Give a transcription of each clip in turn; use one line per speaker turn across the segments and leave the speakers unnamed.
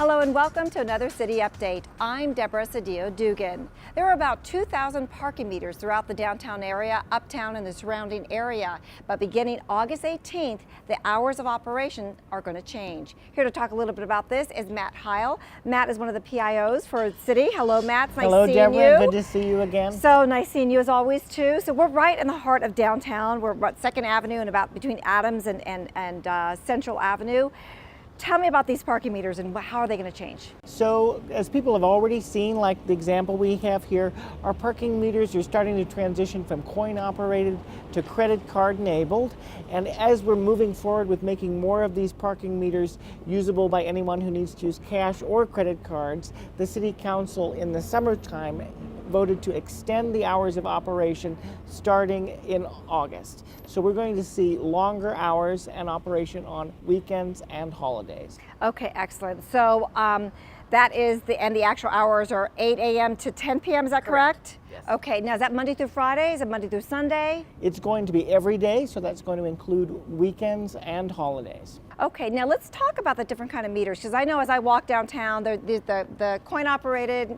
Hello and welcome to another City Update. I'm Deborah Sedillo Dugan. There are about 2,000 parking meters throughout the downtown area, uptown, and the surrounding area. But beginning August 18th, the hours of operation are going to change. Here to talk a little bit about this is Matt Heil. Matt is one of the PIOs for the city. Hello, Matt. It's nice seeing
Deborah.
you.
Good to see you again.
So nice seeing you as always too. So we're right in the heart of downtown. We're at 2nd Avenue and about between Adams and Central Avenue. Tell me about these parking meters and how are they going to change?
So as people have already seen, like the example we have here, our parking meters are starting to transition from coin operated to credit card enabled. And as we're moving forward with making more of these parking meters usable by anyone who needs to use cash or credit cards, the City Council in the summertime voted to extend the hours of operation starting in August. So we're going to see longer hours and operation on weekends and holidays.
Okay, excellent. So that is the actual hours are 8 a.m. to 10 p.m. Is that correct?
Yes.
Okay, now is that Monday through Friday? Is it Monday through Sunday?
It's going to be every day, so that's going to include weekends and holidays.
Okay, now let's talk about the different kind of meters, because I know as I walk downtown, the coin-operated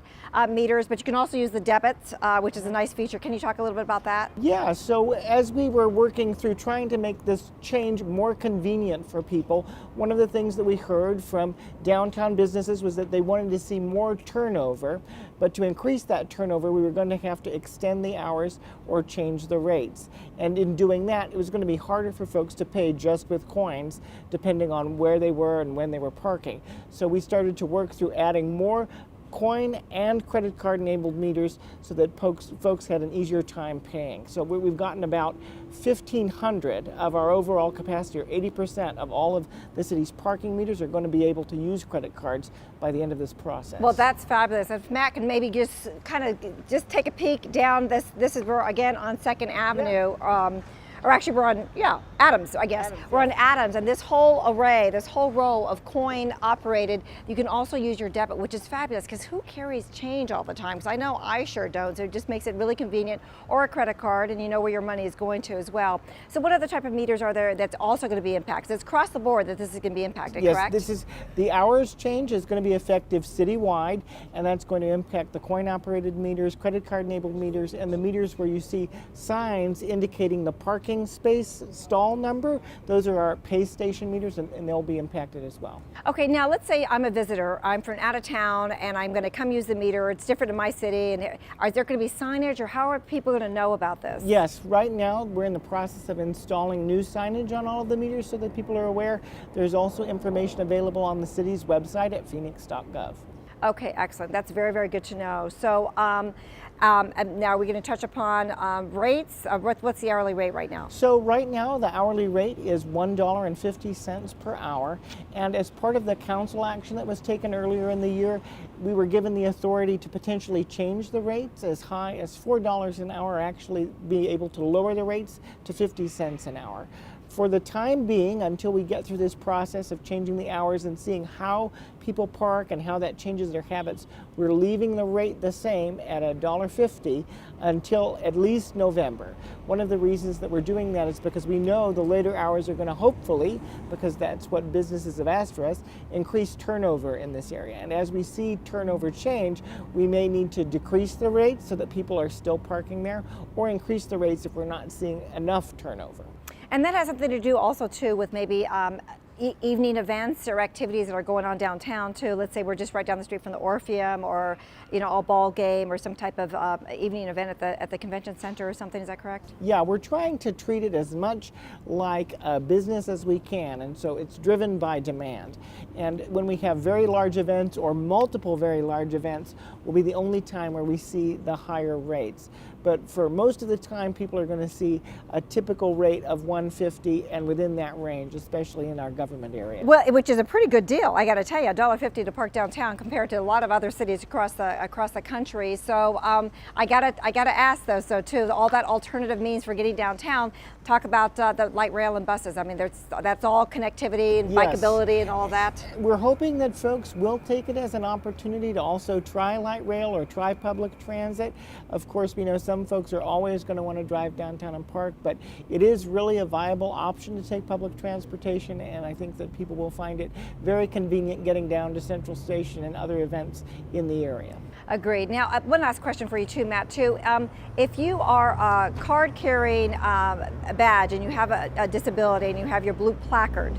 meters, but you can also use the debits, which is a nice feature. Can you talk a little bit about that?
Yeah, so as we were working through trying to make this change more convenient for people, one of the things that we heard from downtown businesses was that they wanted to see more turnover, but to increase that turnover, we were going to have to extend the hours or change the rates. And in doing that, it was going to be harder for folks to pay just with coins, depending on where they were and when they were parking. So we started to work through adding more coin and credit card enabled meters so that folks had an easier time paying. So we've gotten about 1,500 of our overall capacity, or 80% of all of the city's parking meters are going to be able to use credit cards by the end of this process.
Well, that's fabulous. If Matt can maybe just just take a peek down this is where, again, on 2nd Avenue.
Yeah.
Or actually we're on, Adams, I guess. We're on Adams, and this whole array, this whole row of coin operated, you can also use your debit, which is fabulous, because who carries change all the time? Because I know I sure don't, so it just makes it really convenient, or a credit card, and you know where your money is going to as well. So what other type of meters are there that's also going to be impacted? It's across the board that this is going to be impacted, correct?
Yes, the hours change is going to be effective citywide, and that's going to impact the coin operated meters, credit card enabled meters, and the meters where you see signs indicating the parking space stall number. Those are our pay station meters, and they'll be impacted as well.
Okay, now let's say I'm a visitor, I'm from out of town, and I'm going to come use the meter. It's different in my city, and are there going to be signage, or how are people going to know about this?
Yes, right now we're in the process of installing new signage on all of the meters so that people are aware. There's also information available on the city's website at phoenix.gov.
Okay, excellent. That's very, very good to know. So and now we're going to touch upon rates. What's the hourly rate right now?
So right now the hourly rate is $1.50 per hour, and as part of the council action that was taken earlier in the year, we were given the authority to potentially change the rates as high as $4 an hour, actually be able to lower the rates to 50 cents an hour. For the time being, until we get through this process of changing the hours and seeing how people park and how that changes their habits, we're leaving the rate the same at $1.50 until at least November. One of the reasons that we're doing that is because we know the later hours are going to hopefully, because that's what businesses have asked for us, increase turnover in this area. And as we see turnover change, we may need to decrease the rates so that people are still parking there, or increase the rates if we're not seeing enough turnover.
And that has something to do also too with maybe evening events or activities that are going on downtown too. Let's say we're just right down the street from the Orpheum, or a ball game or some type of evening event at the convention center or something. Is that correct?
Yeah, we're trying to treat it as much like a business as we can, and so it's driven by demand. And when we have very large events or multiple very large events, will be the only time where we see the higher rates. But for most of the time, people are going to see a typical rate of $1.50 and within that range, especially in our government area.
Well, which is a pretty good deal. I got to tell you, $1.50 to park downtown compared to a lot of other cities across the country. So I gotta ask though. So too, all that alternative means for getting downtown. Talk about the light rail and buses. I mean, that's all connectivity and bikeability and all that.
We're hoping that folks will take it as an opportunity to also try light rail or try public transit. Of course, we know some folks are always going to want to drive downtown and park, but it is really a viable option to take public transportation, and I I think that people will find it very convenient getting down to Central Station and other events in the area.
Agreed. Now, one last question for you too, Matt, too. If you are a card-carrying badge and you have a disability and you have your blue placard,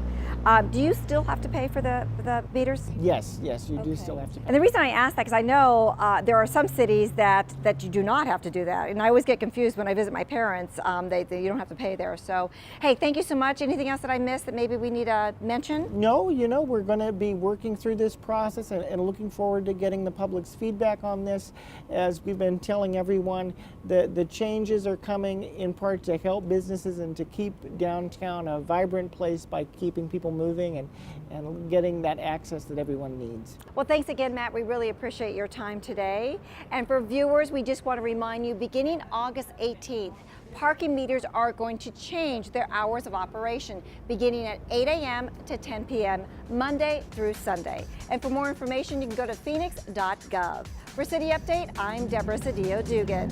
do you still have to pay for the meters?
Yes, you do still have to pay.
And the reason I ask that, because I know there are some cities that you do not have to do that. And I always get confused when I visit my parents. You don't have to pay there. So, hey, thank you so much. Anything else that I missed that maybe we need to mention?
No, we're going to be working through this process and looking forward to getting the public's feedback on this. As we've been telling everyone, the changes are coming in part to help businesses and to keep downtown a vibrant place by keeping people moving and getting that access that everyone needs.
Well, thanks again, Matt. We really appreciate your time today. And for viewers, we just want to remind you, beginning August 18th, parking meters are going to change their hours of operation, beginning at 8 a.m. to 10 p.m., Monday through Sunday. And for more information, you can go to phoenix.gov. For City Update, I'm Deborah Sedillo Dugan.